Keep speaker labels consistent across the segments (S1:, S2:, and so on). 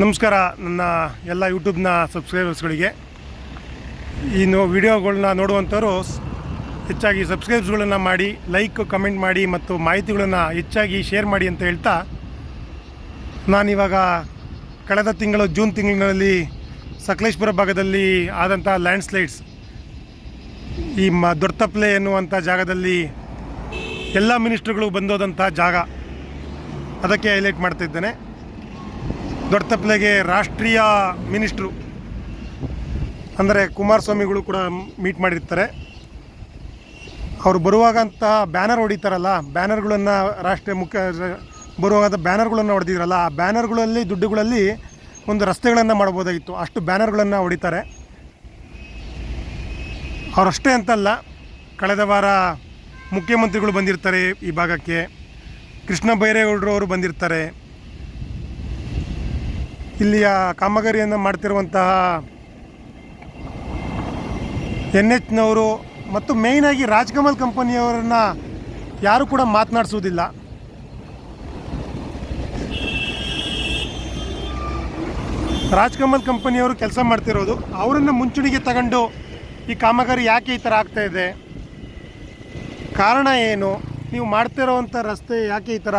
S1: ನಮಸ್ಕಾರ ನನ್ನ ಎಲ್ಲ ಯೂಟ್ಯೂಬ್ನ ಸಬ್ಸ್ಕ್ರೈಬರ್ಸ್ಗಳಿಗೆ. ವಿಡಿಯೋಗಳನ್ನ ನೋಡುವಂಥವ್ರು ಹೆಚ್ಚಾಗಿ ಸಬ್ಸ್ಕ್ರೈಬ್ಸ್ಗಳನ್ನು ಮಾಡಿ, ಲೈಕ್ ಕಮೆಂಟ್ ಮಾಡಿ ಮತ್ತು ಮಾಹಿತಿಗಳನ್ನು ಹೆಚ್ಚಾಗಿ ಶೇರ್ ಮಾಡಿ ಅಂತ ಹೇಳ್ತಾ, ನಾನಿವಾಗ ಕಳೆದ ತಿಂಗಳು ಜೂನ್ ತಿಂಗಳಿನಲ್ಲಿ ಸಕಲೇಶಪುರ ಭಾಗದಲ್ಲಿ ಆದಂಥ ಲ್ಯಾಂಡ್ಸ್ಲೈಡ್ಸ್, ಈ ದೊಡ್ಡತಪ್ಲೆ ಎನ್ನುವಂಥ ಜಾಗದಲ್ಲಿ ಎಲ್ಲ ಮಿನಿಸ್ಟ್ರುಗಳು ಬಂದೋದಂಥ ಜಾಗ, ಅದಕ್ಕೆ ಹೈಲೈಟ್ ಮಾಡ್ತಾಯಿದ್ದೇನೆ. ದೊಡ್ಡತಪ್ಲೆಗೆ ರಾಷ್ಟ್ರೀಯ ಮಿನಿಸ್ಟ್ರು ಅಂದರೆ ಕುಮಾರಸ್ವಾಮಿಗಳು ಕೂಡ ಮೀಟ್ ಮಾಡಿರ್ತಾರೆ. ಅವರು ಬರುವಾಗಂತಹ ಬ್ಯಾನರ್ ಹೊಡಿತಾರಲ್ಲ, ಬ್ಯಾನರ್ಗಳನ್ನು ರಾಷ್ಟ್ರೀಯ ಬರುವಾಗ ಬ್ಯಾನರ್ಗಳನ್ನು ಹೊಡೆದಿದ್ರಲ್ಲ, ಆ ಬ್ಯಾನರ್ಗಳಲ್ಲಿ ದುಡ್ಡುಗಳಲ್ಲಿ ಒಂದು ರಸ್ತೆಗಳನ್ನು ಮಾಡ್ಬೋದಾಗಿತ್ತು. ಅಷ್ಟು ಬ್ಯಾನರ್ಗಳನ್ನು ಹೊಡಿತಾರೆ. ಅವರಷ್ಟೇ ಅಂತಲ್ಲ, ಕಳೆದ ವಾರ ಮುಖ್ಯಮಂತ್ರಿಗಳು ಬಂದಿರ್ತಾರೆ ಈ ಭಾಗಕ್ಕೆ, ಕೃಷ್ಣ ಬೈರೇಗೌಡರು ಅವರು ಬಂದಿರ್ತಾರೆ. ಇಲ್ಲಿಯ ಕಾಮಗಾರಿಯನ್ನು ಮಾಡ್ತಿರುವಂತಹ NHನವರು ಮತ್ತು ಮೇಯ್ನಾಗಿ ರಾಜ್ಕಮಲ್ ಕಂಪನಿಯವರನ್ನು ಯಾರೂ ಕೂಡ ಮಾತನಾಡಿಸುವುದಿಲ್ಲ. ರಾಜ್ಕಮಲ್ ಕಂಪನಿಯವರು ಕೆಲಸ ಮಾಡ್ತಿರೋದು, ಅವರನ್ನು ಮುಂಚೂಣಿಗೆ ತಗೊಂಡು ಈ ಕಾಮಗಾರಿ ಯಾಕೆ ಈ ಥರ ಆಗ್ತಾಯಿದೆ, ಕಾರಣ ಏನು, ನೀವು ಮಾಡ್ತಿರೋವಂಥ ರಸ್ತೆ ಯಾಕೆ ಈ ಥರ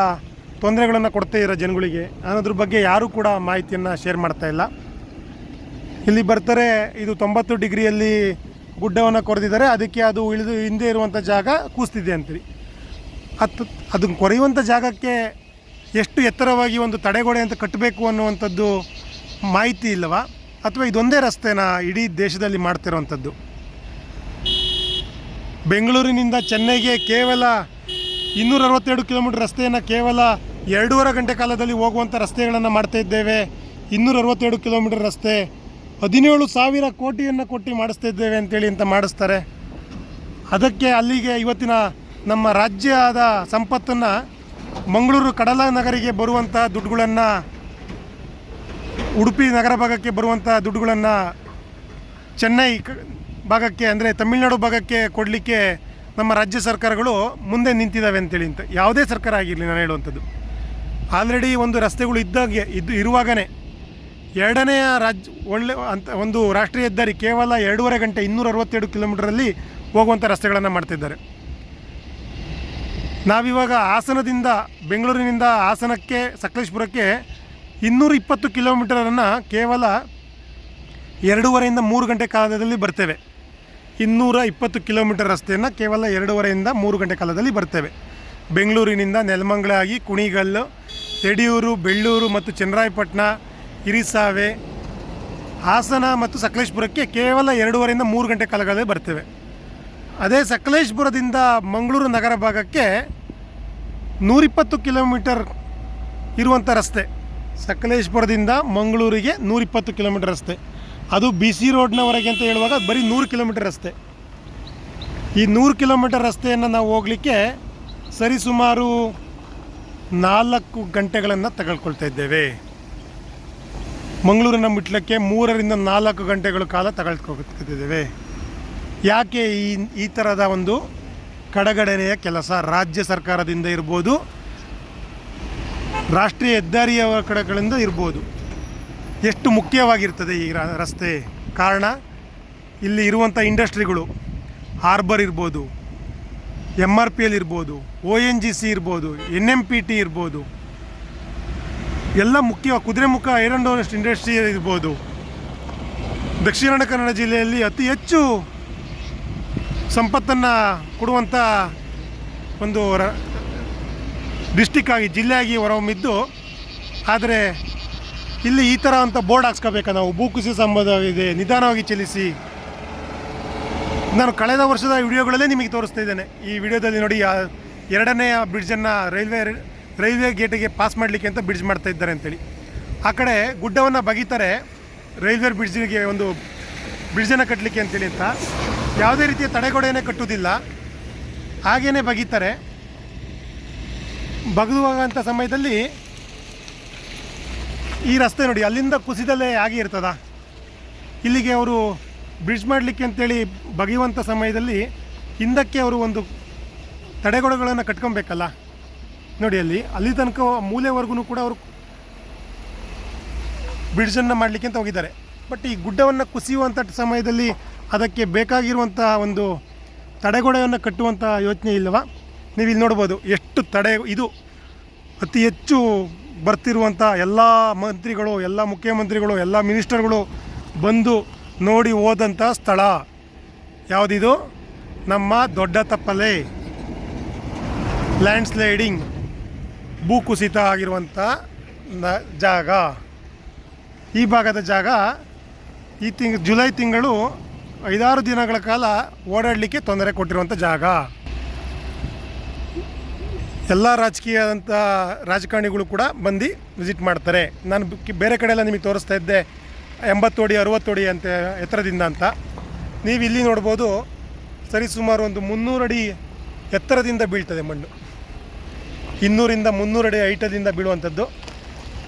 S1: ತೊಂದರೆಗಳನ್ನು ಕೊಡ್ತಾ ಇರೋ ಜನಗಳಿಗೆ ಅನ್ನೋದ್ರ ಬಗ್ಗೆ ಯಾರೂ ಕೂಡ ಮಾಹಿತಿಯನ್ನು ಶೇರ್ ಮಾಡ್ತಾಯಿಲ್ಲ. ಇಲ್ಲಿ ಬರ್ತಾರೆ, ಇದು 90 ಡಿಗ್ರಿಯಲ್ಲಿ ಗುಡ್ಡವನ್ನು ಕೊರೆದಿದ್ದಾರೆ, ಅದಕ್ಕೆ ಅದು ಇಳಿದು ಹಿಂದೆ ಇರುವಂಥ ಜಾಗ ಕೂಸ್ತಿದೆ ಅಂತೀರಿ. ಅದನ್ನು ಕೊರೆಯುವಂಥ ಜಾಗಕ್ಕೆ ಎಷ್ಟು ಎತ್ತರವಾಗಿ ಒಂದು ತಡೆಗೋಡೆ ಅಂತ ಕಟ್ಟಬೇಕು ಅನ್ನುವಂಥದ್ದು ಮಾಹಿತಿ ಇಲ್ಲವಾ, ಅಥವಾ ಇದೊಂದೇ ರಸ್ತೆನ ಇಡೀ ದೇಶದಲ್ಲಿ ಮಾಡ್ತಿರೋವಂಥದ್ದು? ಬೆಂಗಳೂರಿನಿಂದ ಚೆನ್ನೈಗೆ ಕೇವಲ 262 ಕಿಲೋಮೀಟರ್ ರಸ್ತೆಯನ್ನು ಕೇವಲ 2.5 ಗಂಟೆ ಕಾಲದಲ್ಲಿ ಹೋಗುವಂಥ ರಸ್ತೆಗಳನ್ನು ಮಾಡ್ತಾ ಇದ್ದೇವೆ. 262 ಕಿಲೋಮೀಟರ್ ರಸ್ತೆ 17,000 ಕೋಟಿಯನ್ನು ಕೊಟ್ಟು ಮಾಡಿಸ್ತಾ ಇದ್ದೇವೆ ಅಂತೇಳಿ ಅಂತ ಮಾಡಿಸ್ತಾರೆ. ಅದಕ್ಕೆ ಅಲ್ಲಿಗೆ ಇವತ್ತಿನ ನಮ್ಮ ರಾಜ್ಯದ ಸಂಪತ್ತನ್ನು, ಮಂಗಳೂರು ಕಡಲ ನಗರಿಗೆ ಬರುವಂಥ ದುಡ್ಡುಗಳನ್ನು, ಉಡುಪಿ ನಗರ ಭಾಗಕ್ಕೆ ಬರುವಂಥ ದುಡ್ಡುಗಳನ್ನು ಚೆನ್ನೈ ಭಾಗಕ್ಕೆ ಅಂದರೆ ತಮಿಳುನಾಡು ಭಾಗಕ್ಕೆ ಕೊಡಲಿಕ್ಕೆ ನಮ್ಮ ರಾಜ್ಯ ಸರ್ಕಾರಗಳು ಮುಂದೆ ನಿಂತಿದ್ದಾವೆ ಅಂತೇಳಿ ಅಂತ. ಯಾವುದೇ ಸರ್ಕಾರ ಆಗಿರಲಿ, ನಾನು ಹೇಳುವಂಥದ್ದು ಆಲ್ರೆಡಿ ಒಂದು ರಸ್ತೆಗಳು ಇರುವಾಗಲೇ ಎರಡನೆಯ ಒಂದು ರಾಷ್ಟ್ರೀಯ ಹೆದ್ದಾರಿ ಕೇವಲ 2.5 ಗಂಟೆ 262 ಕಿಲೋಮೀಟರಲ್ಲಿ ಹೋಗುವಂಥ ರಸ್ತೆಗಳನ್ನು ಮಾಡ್ತಿದ್ದಾರೆ. ನಾವಿವಾಗ ಹಾಸನದಿಂದ, ಬೆಂಗಳೂರಿನಿಂದ ಹಾಸನಕ್ಕೆ, ಸಕಲೇಶಪುರಕ್ಕೆ 220 ಕಿಲೋಮೀಟರನ್ನು ಕೇವಲ 2.5ರಿಂದ 3 ಗಂಟೆ ಕಾಲದಲ್ಲಿ ಬರ್ತೇವೆ. 220 ಕಿಲೋಮೀಟರ್ ರಸ್ತೆಯನ್ನು ಕೇವಲ 2.5ರಿಂದ 3 ಗಂಟೆ ಕಾಲದಲ್ಲಿ ಬರ್ತೇವೆ. ಬೆಂಗಳೂರಿನಿಂದ ನೆಲಮಂಗಲ ಆಗಿ ಕುಣಿಗಲ್ಲು, ಯಡಿಯೂರು, ಬೆಳ್ಳೂರು ಮತ್ತು ಚನ್ನರಾಯಪಟ್ಟಣ, ಹಿರಿಸಾವೆ, ಹಾಸನ ಮತ್ತು ಸಕಲೇಶಪುರಕ್ಕೆ ಕೇವಲ 2.5ರಿಂದ 3 ಗಂಟೆ ಕಾಲಗಳಲ್ಲಿ ಬರ್ತೇವೆ. ಅದೇ ಸಕಲೇಶಪುರದಿಂದ ಮಂಗಳೂರು ನಗರ ಭಾಗಕ್ಕೆ 120 ಕಿಲೋಮೀಟರ್ ಇರುವಂಥ ರಸ್ತೆ, ಸಕಲೇಶಪುರದಿಂದ ಮಂಗಳೂರಿಗೆ 120 ಕಿಲೋಮೀಟರ್ ರಸ್ತೆ, ಅದು BC ರೋಡ್ನವರೆಗೆ ಅಂತ ಹೇಳುವಾಗ ಬರೀ 100 ಕಿಲೋಮೀಟರ್ ರಸ್ತೆ. ಈ 100 ಕಿಲೋಮೀಟರ್ ರಸ್ತೆಯನ್ನು ನಾವು ಹೋಗಲಿಕ್ಕೆ ಸರಿಸುಮಾರು 4 ಗಂಟೆಗಳನ್ನು ತಗೊಳ್ಕೊಳ್ತಾ ಇದ್ದೇವೆ. ಮಂಗಳೂರನ್ನು ಮುಟ್ಲಿಕ್ಕೆ 3ರಿಂದ 4 ಗಂಟೆಗಳ ಕಾಲ ತಗೊಳ್ಕೊಳ್ತಿದ್ದೇವೆ. ಯಾಕೆ ಈ ಥರದ ಒಂದು ಕಡೆಗಣನೆಯ ಕೆಲಸ ರಾಜ್ಯ ಸರ್ಕಾರದಿಂದ ಇರ್ಬೋದು, ರಾಷ್ಟ್ರೀಯ ಹೆದ್ದಾರಿಯ ಕಡೆಗಳಿಂದ ಇರ್ಬೋದು? ಎಷ್ಟು ಮುಖ್ಯವಾಗಿರ್ತದೆ ಈ ರಸ್ತೆ? ಕಾರಣ, ಇಲ್ಲಿ ಇರುವಂಥ ಇಂಡಸ್ಟ್ರಿಗಳು, ಹಾರ್ಬರ್ ಇರ್ಬೋದು, MRPL ಇರ್ಬೋದು, ONGC ಇರ್ಬೋದು, NMPT ಇರ್ಬೋದು, ಎಲ್ಲ ಮುಖ್ಯ, ಕುದುರೆಮುಖ ಐರನ್ ಓರ್ ಇಂಡಸ್ಟ್ರಿ ಇರ್ಬೋದು. ದಕ್ಷಿಣ ಕನ್ನಡ ಜಿಲ್ಲೆಯಲ್ಲಿ ಅತಿ ಹೆಚ್ಚು ಸಂಪತ್ತನ್ನು ಕೊಡುವಂಥ ಒಂದು ಡಿಸ್ಟಿಕ್ ಆಗಿ, ಜಿಲ್ಲೆಯಾಗಿ ಹೊರಹೊಮ್ಮಿದ್ದು. ಆದರೆ ಇಲ್ಲಿ ಈ ಥರ ಅಂತ ಬೋರ್ಡ್ ಹಾಕ್ಸ್ಕೋಬೇಕಾ ನಾವು? ಭೂಕುಸಿತ ಸಂಭವವಿದೆ, ನಿಧಾನವಾಗಿ ಚಲಿಸಿ. ನಾನು ಕಳೆದ ವರ್ಷದ ವಿಡಿಯೋಗಳಲ್ಲೇ ನಿಮಗೆ ತೋರಿಸ್ತಾ ಇದ್ದೇನೆ. ಈ ವಿಡಿಯೋದಲ್ಲಿ ನೋಡಿ, 2ನೆಯ ಬ್ರಿಡ್ಜನ್ನು ರೈಲ್ವೆ ಗೇಟಿಗೆ ಪಾಸ್ ಮಾಡಲಿಕ್ಕೆ ಅಂತ ಬ್ರಿಡ್ಜ್ ಮಾಡ್ತಾ ಇದ್ದಾರೆ ಅಂತೇಳಿ. ಆ ಕಡೆ ಗುಡ್ಡವನ್ನು ಬಗೀತಾರೆ, ರೈಲ್ವೆ ಬ್ರಿಡ್ಜಿಗೆ ಒಂದು ಬ್ರಿಡ್ಜನ್ನು ಕಟ್ಟಲಿಕ್ಕೆ ಅಂತೇಳಿ ಅಂತ. ಯಾವುದೇ ರೀತಿಯ ತಡೆಗೋಡೆಯೇ ಕಟ್ಟುವುದಿಲ್ಲ, ಹಾಗೇ ಬಗೀತಾರೆ. ಬಗೆದುವಂಥ ಸಮಯದಲ್ಲಿ ಈ ರಸ್ತೆ ನೋಡಿ, ಅಲ್ಲಿಂದ ಕುಸಿದಲ್ಲೇ ಆಗಿ ಇರ್ತದ. ಇಲ್ಲಿಗೆ ಅವರು ಬ್ರಿಡ್ಜ್ ಮಾಡಲಿಕ್ಕೆ ಅಂತೇಳಿ ಬಗೆಯುವಂಥ ಸಮಯದಲ್ಲಿ ಹಿಂದಕ್ಕೆ ಅವರು ಒಂದು ತಡೆಗೋಡೆಗಳನ್ನು ಕಟ್ಕೊಬೇಕಲ್ಲ. ನೋಡಿ ಅಲ್ಲಿ ತನಕ ಮೂಲೆವರೆಗೂ ಕೂಡ ಅವರು ಬ್ರಿಡ್ಜನ್ನು ಮಾಡಲಿಕ್ಕೆ ಅಂತ ಹೋಗಿದ್ದಾರೆ. ಬಟ್ ಈ ಗುಡ್ಡವನ್ನು ಕುಸಿಯುವಂಥ ಸಮಯದಲ್ಲಿ ಅದಕ್ಕೆ ಬೇಕಾಗಿರುವಂಥ ಒಂದು ತಡೆಗೋಡೆಯನ್ನು ಕಟ್ಟುವಂಥ ಯೋಚನೆ ಇಲ್ಲವ. ನೀವು ಇಲ್ಲಿ ನೋಡ್ಬೋದು ಎಷ್ಟು ತಡೆ, ಇದು ಅತಿ ಹೆಚ್ಚು ಬರ್ತಿರುವಂಥ ಎಲ್ಲ ಮಂತ್ರಿಗಳು, ಎಲ್ಲ ಮುಖ್ಯಮಂತ್ರಿಗಳು, ಎಲ್ಲ ಮಿನಿಸ್ಟರ್ಗಳು ಬಂದು ನೋಡಿ ಹೋದಂಥ ಸ್ಥಳ ಯಾವುದಿದು? ನಮ್ಮ ದೊಡ್ಡ ತಪ್ಪಲೆ ಲ್ಯಾಂಡ್ ಸ್ಲೈಡಿಂಗ್, ಭೂಕುಸಿತ ಆಗಿರುವಂಥ ಜಾಗ. ಈ ಭಾಗದ ಜಾಗ ಈ ಜುಲೈ ತಿಂಗಳು 5-6 ದಿನಗಳ ಕಾಲ ಓಡಾಡಲಿಕ್ಕೆ ತೊಂದರೆ ಕೊಟ್ಟಿರುವಂಥ ಜಾಗ. ಎಲ್ಲ ರಾಜಕಾರಣಿಗಳು ಕೂಡ ಬಂದು ವಿಸಿಟ್ ಮಾಡ್ತಾರೆ. ನಾನು ಬೇರೆ ಕಡೆ ಎಲ್ಲ ನಿಮಗೆ ತೋರಿಸ್ತಾ ಇದ್ದೆ 80 ಅಡಿ 60 ಅಡಿ ಅಂತ ಎತ್ತರದಿಂದ ಅಂತ. ನೀವು ಇಲ್ಲಿ ನೋಡ್ಬೋದು, ಸರಿಸುಮಾರು ಒಂದು 300 ಅಡಿ ಎತ್ತರದಿಂದ ಬೀಳ್ತದೆ ಮಣ್ಣು. 200ರಿಂದ 300 ಅಡಿ ಹೈಟದಿಂದ ಬೀಳುವಂಥದ್ದು.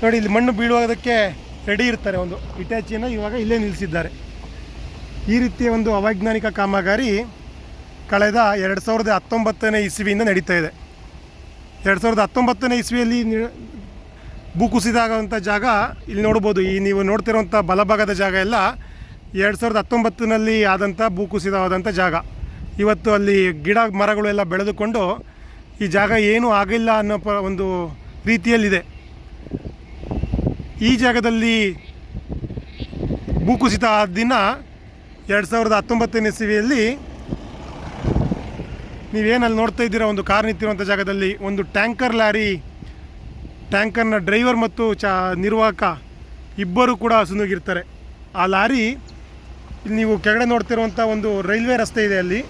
S1: ನೋಡಿ, ಇಲ್ಲಿ ಮಣ್ಣು ಬೀಳುವುದಕ್ಕೆ ರೆಡಿ ಇರ್ತಾರೆ. ಒಂದು ಇಟಾಚಿಯನ್ನು ಇವಾಗ ಇಲ್ಲೇ ನಿಲ್ಲಿಸಿದ್ದಾರೆ. ಈ ರೀತಿಯ ಒಂದು ಅವೈಜ್ಞಾನಿಕ ಕಾಮಗಾರಿ ಕಳೆದ 2019ನೇ ಇಸ್ವಿಯಿಂದ ನಡೀತಾ ಇದೆ. 2019ನೇ ಇಸ್ವಿಯಲ್ಲಿ ಭೂಕುಸಿತ ಆಗುವಂಥ ಜಾಗ ಇಲ್ಲಿ ನೋಡ್ಬೋದು. ಈ ನೀವು ನೋಡ್ತಿರೋಂಥ ಬಲಭಾಗದ ಜಾಗ ಎಲ್ಲ 2019ನಲ್ಲಿ ಆದಂಥ ಭೂಕುಸಿತವಾದಂಥ ಜಾಗ. ಇವತ್ತು ಅಲ್ಲಿ ಗಿಡ ಮರಗಳು ಎಲ್ಲ ಬೆಳೆದುಕೊಂಡು ಈ ಜಾಗ ಏನೂ ಆಗಿಲ್ಲ ಅನ್ನೋ ಒಂದು ರೀತಿಯಲ್ಲಿದೆ. ಈ ಜಾಗದಲ್ಲಿ ಭೂಕುಸಿತ ಆದ ದಿನ 2019ನೇ ಇಸವಿಯಲ್ಲಿ ನೀವೇನಲ್ಲಿ ನೋಡ್ತಾ ಇದ್ದೀರಾ, ಒಂದು ಕಾರ್ ನಿಂತಿರುವಂಥ ಜಾಗದಲ್ಲಿ ಒಂದು ಟ್ಯಾಂಕರ್ನ ಡ್ರೈವರ್ ಮತ್ತು ನಿರ್ವಾಹಕ ಇಬ್ಬರು ಕೂಡ ಸುನುಗಿರ್ತಾರೆ. ಆ ಲಾರಿ ನೀವು ಕೆಳಗಡೆ ನೋಡ್ತಿರುವಂಥ ಒಂದು ರೈಲ್ವೆ ರಸ್ತೆ ಇದೆ, ಅಲ್ಲಿ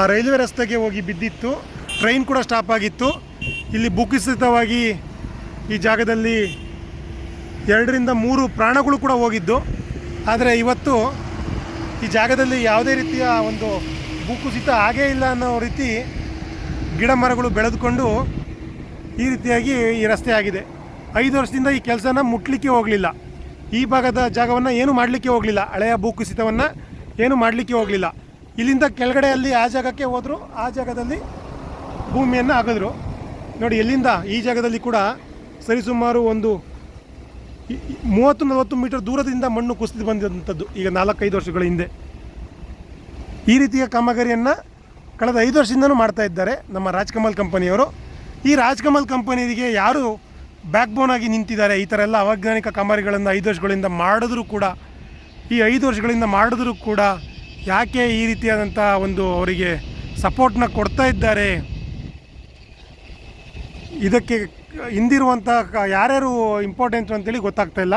S1: ಆ ರೈಲ್ವೆ ರಸ್ತೆಗೆ ಹೋಗಿ ಬಿದ್ದಿತ್ತು. ಟ್ರೈನ್ ಕೂಡ ಸ್ಟಾಪ್ ಆಗಿತ್ತು. ಇಲ್ಲಿ ಭೂಕುಸಿತವಾಗಿ ಈ ಜಾಗದಲ್ಲಿ 2ರಿಂದ 3 ಪ್ರಾಣಗಳು ಕೂಡ ಹೋಗಿದ್ದು. ಆದರೆ ಇವತ್ತು ಈ ಜಾಗದಲ್ಲಿ ಯಾವುದೇ ರೀತಿಯ ಒಂದು ಭೂಕುಸಿತ ಆಗೇ ಇಲ್ಲ ಅನ್ನೋ ರೀತಿ ಗಿಡ ಮರಗಳು ಬೆಳೆದುಕೊಂಡು ಈ ರೀತಿಯಾಗಿ ಈ ರಸ್ತೆ ಆಗಿದೆ. 5 ವರ್ಷದಿಂದ ಈ ಕೆಲಸನ ಮುಟ್ಲಿಕ್ಕೆ ಹೋಗಲಿಲ್ಲ. ಈ ಭಾಗದ ಜಾಗವನ್ನು ಏನು ಮಾಡಲಿಕ್ಕೆ ಹೋಗಲಿಲ್ಲ. ಹಳೆಯ ಭೂಕುಸಿತವನ್ನು ಏನು ಮಾಡಲಿಕ್ಕೆ ಹೋಗಲಿಲ್ಲ. ಇಲ್ಲಿಂದ ಕೆಳಗಡೆ ಅಲ್ಲಿ ಆ ಜಾಗಕ್ಕೆ ಹೋದರು, ಆ ಜಾಗದಲ್ಲಿ ಭೂಮಿಯನ್ನು ಅಗೆದ್ರು. ನೋಡಿ, ಎಲ್ಲಿಂದ ಈ ಜಾಗದಲ್ಲಿ ಕೂಡ ಸರಿಸುಮಾರು ಒಂದು 30-40 ಮೀಟರ್ ದೂರದಿಂದ ಮಣ್ಣು ಕುಸಿದು ಬಂದಂಥದ್ದು ಈಗ 4-5 ವರ್ಷಗಳ ಹಿಂದೆ. ಈ ರೀತಿಯ ಕಾಮಗಾರಿಯನ್ನು ಕಳೆದ 5 ವರ್ಷದಿಂದಲೂ ಮಾಡ್ತಾ ಇದ್ದಾರೆ ನಮ್ಮ ರಾಜ್ಕಮಲ್ ಕಂಪನಿಯವರು. ಈ ರಾಜ್ಕಮಲ್ ಕಂಪನಿಗೆ ಯಾರು ಬ್ಯಾಕ್ ಬೋನ್ ಆಗಿ ನಿಂತಿದ್ದಾರೆ, ಈ ಥರ ಎಲ್ಲ ಅವೈಜ್ಞಾನಿಕ ಕಾಮಗಾರಿಗಳನ್ನು 5 ವರ್ಷಗಳಿಂದ ಮಾಡಿದ್ರೂ ಕೂಡ, ಈ 5 ವರ್ಷಗಳಿಂದ ಮಾಡಿದ್ರೂ ಕೂಡ ಯಾಕೆ ಈ ರೀತಿಯಾದಂಥ ಒಂದು ಅವರಿಗೆ ಸಪೋರ್ಟ್ನ ಕೊಡ್ತಾ ಇದ್ದಾರೆ, ಇದಕ್ಕೆ ಹಿಂದಿರುವಂಥ ಯಾರ್ಯಾರು ಇಂಪಾರ್ಟೆಂಟ್ ಅಂತೇಳಿ ಗೊತ್ತಾಗ್ತಾ ಇಲ್ಲ.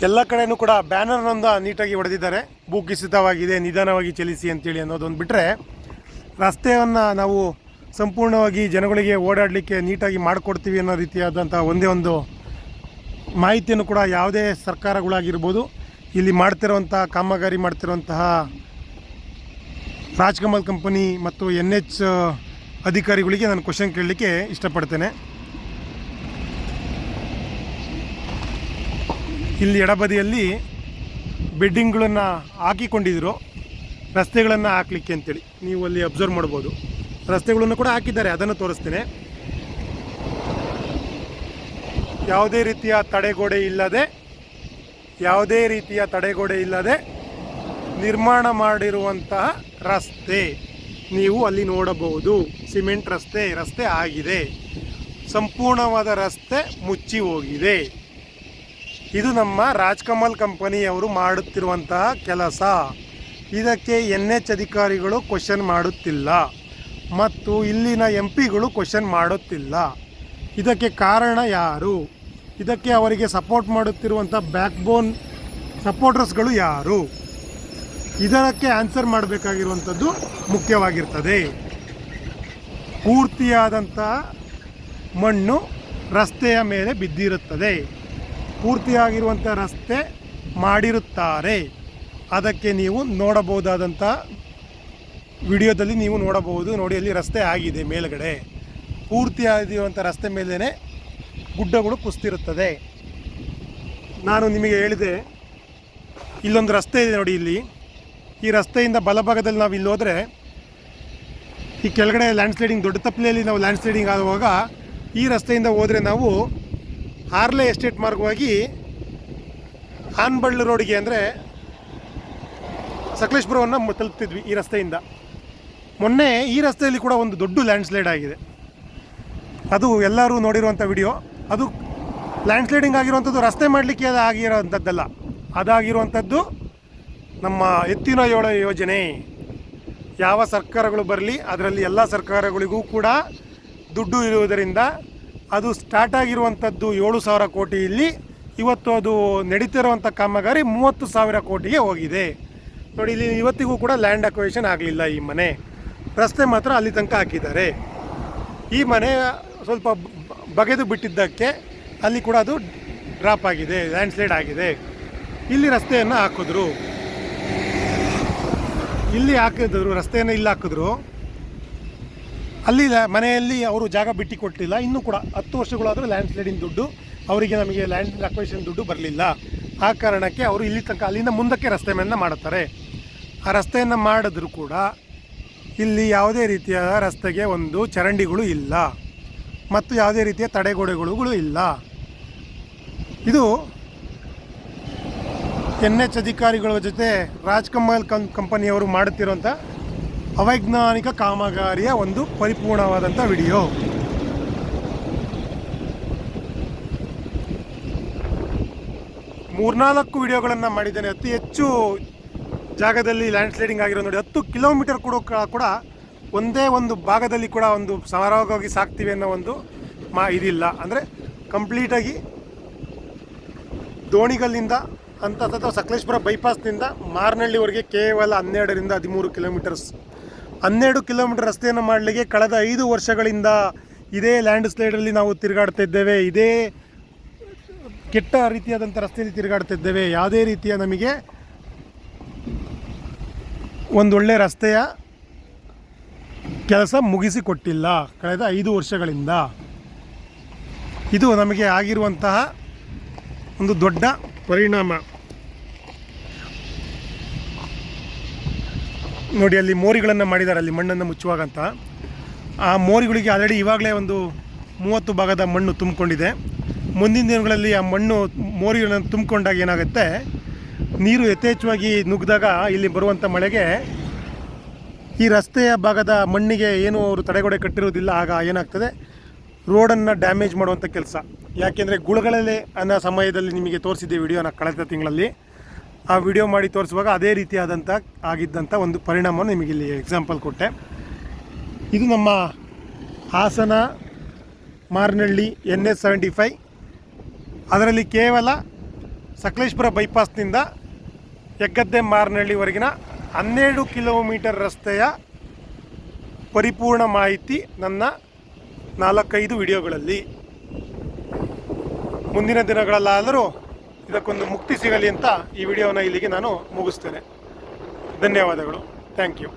S1: ಎಲ್ಲ ಕಡೆಯೂ ಕೂಡ ಬ್ಯಾನರ್ನೊಂದು ನೀಟಾಗಿ ಹೊಡೆದಿದ್ದಾರೆ, ಭೂಕುಸಿತವಾಗಿದೆ ನಿಧಾನವಾಗಿ ಚಲಿಸಿ ಅಂತೇಳಿ ಅನ್ನೋದೊಂದು ಬಿಟ್ಟರೆ, ರಸ್ತೆಯನ್ನು ನಾವು ಸಂಪೂರ್ಣವಾಗಿ ಜನಗಳಿಗೆ ಓಡಾಡಲಿಕ್ಕೆ ನೀಟಾಗಿ ಮಾಡಿಕೊಡ್ತೀವಿ ಅನ್ನೋ ರೀತಿಯಾದಂಥ ಒಂದೇ ಒಂದು ಮಾಹಿತಿಯನ್ನು ಕೂಡ ಯಾವುದೇ ಸರ್ಕಾರಗಳಾಗಿರ್ಬೋದು, ಇಲ್ಲಿ ಮಾಡ್ತಿರೋಂಥ ಕಾಮಗಾರಿ ಮಾಡ್ತಿರೋಂತಹ ರಾಜ್ಕಮಲ್ ಕಂಪನಿ ಮತ್ತು NH ಅಧಿಕಾರಿಗಳಿಗೆ ನಾನು ಕ್ವಶನ್ ಕೇಳಲಿಕ್ಕೆ ಇಷ್ಟಪಡ್ತೇನೆ. ಇಲ್ಲಿ ಎಡಬದಿಯಲ್ಲಿ ಬೆಡ್ಡಿಂಗ್ಗಳನ್ನು ಹಾಕಿಕೊಂಡಿದ್ರು ರಸ್ತೆಗಳನ್ನು ಹಾಕಲಿಕ್ಕೆ ಅಂತೇಳಿ. ನೀವು ಅಲ್ಲಿ ಅಬ್ಸರ್ವ್ ಮಾಡ್ಬೋದು, ರಸ್ತೆಗಳನ್ನು ಕೂಡ ಹಾಕಿದ್ದಾರೆ, ಅದನ್ನು ತೋರಿಸ್ತೇನೆ. ಯಾವುದೇ ರೀತಿಯ ತಡೆಗೋಡೆ ಇಲ್ಲದೆ ನಿರ್ಮಾಣ ಮಾಡಿರುವಂತಹ ರಸ್ತೆ ನೀವು ಅಲ್ಲಿ ನೋಡಬಹುದು. ಸಿಮೆಂಟ್ ರಸ್ತೆ ಆಗಿದೆ, ಸಂಪೂರ್ಣವಾದ ರಸ್ತೆ ಮುಚ್ಚಿ ಹೋಗಿದೆ. ಇದು ನಮ್ಮ ರಾಜ್ಕಮಲ್ ಕಂಪನಿಯವರು ಮಾಡುತ್ತಿರುವಂತಹ ಕೆಲಸ. ಇದಕ್ಕೆ NH ಅಧಿಕಾರಿಗಳು ಕ್ವಶನ್ ಮಾಡುತ್ತಿಲ್ಲ ಮತ್ತು ಇಲ್ಲಿನ MP ಗಳು ಕ್ವಶನ್ ಮಾಡುತ್ತಿಲ್ಲ. ಇದಕ್ಕೆ ಕಾರಣ ಯಾರು? ಇದಕ್ಕೆ ಅವರಿಗೆ ಸಪೋರ್ಟ್ ಮಾಡುತ್ತಿರುವಂಥ ಬ್ಯಾಕ್ ಬೋನ್ ಸಪೋರ್ಟರ್ಸ್ಗಳು ಯಾರು? ಇದಕ್ಕೆ ಆನ್ಸರ್ ಮಾಡಬೇಕಾಗಿರುವಂಥದ್ದು ಮುಖ್ಯವಾಗಿರ್ತದೆ. ಪೂರ್ತಿಯಾದಂಥ ಮಣ್ಣು ರಸ್ತೆಯ ಮೇಲೆ ಬಿದ್ದಿರುತ್ತದೆ. ಪೂರ್ತಿಯಾಗಿರುವಂಥ ರಸ್ತೆ ಮಾಡಿರುತ್ತಾರೆ. ಅದಕ್ಕೆ ನೀವು ನೋಡಬಹುದಾದಂಥ ವಿಡಿಯೋದಲ್ಲಿ ನೀವು ನೋಡಬಹುದು. ನೋಡಿ, ಅಲ್ಲಿ ರಸ್ತೆ ಆಗಿದೆ, ಮೇಲ್ಗಡೆ ಪೂರ್ತಿಯಾಗಿರುವಂಥ ರಸ್ತೆ ಮೇಲೇ ಗುಡ್ಡಗಳು ಕುಸಿತಿರುತ್ತದೆ. ನಾನು ನಿಮಗೆ ಹೇಳಿದೆ, ಇಲ್ಲೊಂದು ರಸ್ತೆ ಇದೆ ನೋಡಿ. ಇಲ್ಲಿ ಈ ರಸ್ತೆಯಿಂದ ಬಲಭಾಗದಲ್ಲಿ ನಾವು ಇಲ್ಲಿ ಹೋದರೆ ಈ ಕೆಳಗಡೆ ಲ್ಯಾಂಡ್ ಸ್ಲೈಡಿಂಗ್, ದೊಡ್ಡ ತಪ್ಪಲೆಯಲ್ಲಿ ನಾವು ಲ್ಯಾಂಡ್ ಸ್ಲೈಡಿಂಗ್ ಆಗುವಾಗ ಈ ರಸ್ತೆಯಿಂದ ಹೋದರೆ ನಾವು ಹಾರ್ಲೆ ಎಸ್ಟೇಟ್ ಮಾರ್ಗವಾಗಿ ಆನಬಳ್ಳು ರೋಡಿಗೆ ಅಂದರೆ ಸಕಲೇಶಪುರವನ್ನು ತಲುಪ್ತಿದ್ವಿ ಈ ರಸ್ತೆಯಿಂದ. ಮೊನ್ನೆ ಈ ರಸ್ತೆಯಲ್ಲಿ ಕೂಡ ಒಂದು ದೊಡ್ಡ ಲ್ಯಾಂಡ್ಸ್ಲೈಡ್ ಆಗಿದೆ. ಅದು ಎಲ್ಲರೂ ನೋಡಿರುವಂಥ ವಿಡಿಯೋ. ಅದು ಲ್ಯಾಂಡ್ಸ್ಲೈಡಿಂಗ್ ಆಗಿರುವಂಥದ್ದು ರಸ್ತೆ ಮಾಡಲಿಕ್ಕೆ ಆಗಿರೋವಂಥದ್ದಲ್ಲ, ಅದಾಗಿರುವಂಥದ್ದು ನಮ್ಮ ಎತ್ತಿನ ಏಳು ಯೋಜನೆ. ಯಾವ ಸರ್ಕಾರಗಳು ಬರಲಿ ಅದರಲ್ಲಿ ಎಲ್ಲ ಸರ್ಕಾರಗಳಿಗೂ ಕೂಡ ದುಡ್ಡು ಇರುವುದರಿಂದ ಅದು ಸ್ಟಾರ್ಟ್ ಆಗಿರುವಂಥದ್ದು 7,000 ಕೋಟಿ. ಇಲ್ಲಿ ಇವತ್ತು ಅದು ನಡೀತಿರುವಂಥ ಕಾಮಗಾರಿ 30,000 ಕೋಟಿಗೆ ಹೋಗಿದೆ. ನೋಡಿ, ಇಲ್ಲಿ ಇವತ್ತಿಗೂ ಕೂಡ ಲ್ಯಾಂಡ್ ಅಕ್ವಿಸಿಷನ್ ಆಗಲಿಲ್ಲ. ಈ ಮನೆ ರಸ್ತೆ ಮಾತ್ರ ಅಲ್ಲಿ ತನಕ ಹಾಕಿದ್ದಾರೆ. ಈ ಮನೆ ಸ್ವಲ್ಪ ಬಗೆದು ಬಿಟ್ಟಿದ್ದಕ್ಕೆ ಅಲ್ಲಿ ಕೂಡ ಅದು ಡ್ರಾಪ್ ಆಗಿದೆ, ಲ್ಯಾಂಡ್ಸ್ಲೈಡ್ ಆಗಿದೆ. ಇಲ್ಲಿ ರಸ್ತೆಯನ್ನು ಹಾಕಿದ್ರು, ರಸ್ತೆಯನ್ನು ಇಲ್ಲಿ ಹಾಕಿದ್ರು. ಅಲ್ಲಿ ಮನೆಯಲ್ಲಿ ಅವರು ಜಾಗ ಬಿಟ್ಟು ಕೊಟ್ಟಿಲ್ಲ. ಇನ್ನೂ ಕೂಡ 10 ವರ್ಷಗಳಾದರೂ ಲ್ಯಾಂಡ್ಸ್ಲೈಡಿನ ದುಡ್ಡು ಅವರಿಗೆ, ನಮಗೆ ಲ್ಯಾಂಡ್ ಅಕ್ವಿಸಿಷನ್ ದುಡ್ಡು ಬರಲಿಲ್ಲ. ಆ ಕಾರಣಕ್ಕೆ ಅವರು ಇಲ್ಲಿ ತನಕ ಅಲ್ಲಿಂದ ಮುಂದಕ್ಕೆ ರಸ್ತೆಯನ್ನು ಮಾಡುತ್ತಾರೆ. ಆ ರಸ್ತೆಯನ್ನು ಮಾಡಿದ್ರು ಕೂಡ ಇಲ್ಲಿ ಯಾವುದೇ ರೀತಿಯ ರಸ್ತೆಗೆ ಒಂದು ಚರಂಡಿಗಳು ಇಲ್ಲ ಮತ್ತು ಯಾವುದೇ ರೀತಿಯ ತಡೆಗೋಡೆಗಳು ಇಲ್ಲ. ಇದು NH ಅಧಿಕಾರಿಗಳ ಜೊತೆ ರಾಜ್ಕಮಲ್ ಕಂಪನಿಯವರು ಮಾಡುತ್ತಿರುವಂಥ ಅವೈಜ್ಞಾನಿಕ ಕಾಮಗಾರಿಯ ಒಂದು ಪರಿಪೂರ್ಣವಾದಂಥ ವಿಡಿಯೋ. ಮೂರ್ನಾಲ್ಕು ವಿಡಿಯೋಗಳನ್ನು ಮಾಡಿದ್ದೇನೆ. ಅತಿ ಹೆಚ್ಚು ಜಾಗದಲ್ಲಿ ಲ್ಯಾಂಡ್ಸ್ಲೈಡಿಂಗ್ ಆಗಿರೋ ನೋಡಿ. 10 ಕಿಲೋಮೀಟರ್ ಕೂಡ ಒಂದೇ ಒಂದು ಭಾಗದಲ್ಲಿ ಕೂಡ ಒಂದು ಸಮಾರೋಹವಾಗಿ ಸಾಕ್ತೀವಿ ಅನ್ನೋ ಒಂದು ಇದಿಲ್ಲ. ಅಂದರೆ ಕಂಪ್ಲೀಟಾಗಿ ದೋಣಿಗಲ್ಲಿಂದ ಅಥವಾ ಸಕಲೇಶಪುರ ಬೈಪಾಸ್ನಿಂದ ಮಾರನಹಳ್ಳಿವರೆಗೆ ಕೇವಲ 12ರಿಂದ 13 ಕಿಲೋಮೀಟರ್ಸ್. 12 ಕಿಲೋಮೀಟರ್ ರಸ್ತೆಯನ್ನು ಮಾಡಲಿಕ್ಕೆ ಕಳೆದ 5 ವರ್ಷಗಳಿಂದ ಇದೇ ಲ್ಯಾಂಡ್ಸ್ಲೈಡಲ್ಲಿ ನಾವು ತಿರುಗಾಡ್ತಾ ಇದ್ದೇವೆ. ಇದೇ ಕೆಟ್ಟ ರೀತಿಯಾದಂಥ ರಸ್ತೆಯಲ್ಲಿ ತಿರುಗಾಡ್ತಾ ಇದ್ದೇವೆ. ಯಾವುದೇ ರೀತಿಯ ನಮಗೆ ಒಂದೊಳ್ಳೆ ರಸ್ತೆಯ ಕೆಲಸ ಮುಗಿಸಿಕೊಟ್ಟಿಲ್ಲ ಕಳೆದ 5 ವರ್ಷಗಳಿಂದ. ಇದು ನಮಗೆ ಆಗಿರುವಂತಹ ಒಂದು ದೊಡ್ಡ ಪರಿಣಾಮ. ನೋಡಿ, ಅಲ್ಲಿ ಮೋರಿಗಳನ್ನು ಮಾಡಿದ್ದಾರೆ, ಅಲ್ಲಿ ಮಣ್ಣನ್ನು ಮುಚ್ಚುವಾಗಂತ. ಆ ಮೋರಿಗಳಿಗೆ ಆಲ್ರೆಡಿ ಇವಾಗಲೇ ಒಂದು 30 ಭಾಗದ ಮಣ್ಣು ತುಂಬಿಕೊಂಡಿದೆ. ಮುಂದಿನ ದಿನಗಳಲ್ಲಿ ಆ ಮಣ್ಣು ಮೋರಿಗಳನ್ನು ತುಂಬಿಕೊಂಡಾಗ ಏನಾಗುತ್ತೆ, ನೀರು ಯಥೇಚ್ಛವಾಗಿ ನುಗ್ಗಿದಾಗ ಇಲ್ಲಿ ಬರುವಂಥ ಮಳೆಗೆ ಈ ರಸ್ತೆಯ ಭಾಗದ ಮಣ್ಣಿಗೆ ಏನು ಅವರು ತಡೆಗೋಡೆ ಕಟ್ಟಿರೋದಿಲ್ಲ. ಆಗ ಏನಾಗ್ತದೆ, ರೋಡನ್ನು ಡ್ಯಾಮೇಜ್ ಮಾಡುವಂಥ ಕೆಲಸ. ಯಾಕೆಂದರೆ ಗುಳಗಳಲ್ಲೇ ಅನ್ನೋ ಸಮಯದಲ್ಲಿ ನಿಮಗೆ ತೋರಿಸಿದ್ದೆ ವಿಡಿಯೋನ ಕಳೆದ ತಿಂಗಳಲ್ಲಿ. ಆ ವಿಡಿಯೋ ಮಾಡಿ ತೋರಿಸುವಾಗ ಅದೇ ರೀತಿಯಾದಂಥ ಆಗಿದ್ದಂಥ ಒಂದು ಪರಿಣಾಮವನ್ನು ನಿಮಗೆ ಇಲ್ಲಿ ಎಕ್ಸಾಂಪಲ್ ಕೊಟ್ಟೆ. ಇದು ನಮ್ಮ ಹಾಸನ ಮಾರನಹಳ್ಳಿ NH 75. ಅದರಲ್ಲಿ ಕೇವಲ ಸಕಲೇಶಪುರ ಬೈಪಾಸ್ನಿಂದ ಹೆಗ್ಗದ್ದೆ ಮಾರನಹಳ್ಳಿವರೆಗಿನ 12 ಕಿಲೋಮೀಟರ್ ರಸ್ತೆಯ ಪರಿಪೂರ್ಣ ಮಾಹಿತಿ ನನ್ನ 4-5 ವಿಡಿಯೋಗಳಲ್ಲಿ. ಮುಂದಿನ ದಿನಗಳಲ್ಲಾದರೂ ಇದಕ್ಕೊಂದು ಮುಕ್ತಿ ಸಿಗಲಿ ಅಂತ ಈ ವಿಡಿಯೋನ ಇಲ್ಲಿಗೆ ನಾನು ಮುಗಿಸ್ತೇನೆ. ಧನ್ಯವಾದಗಳು. Thank you.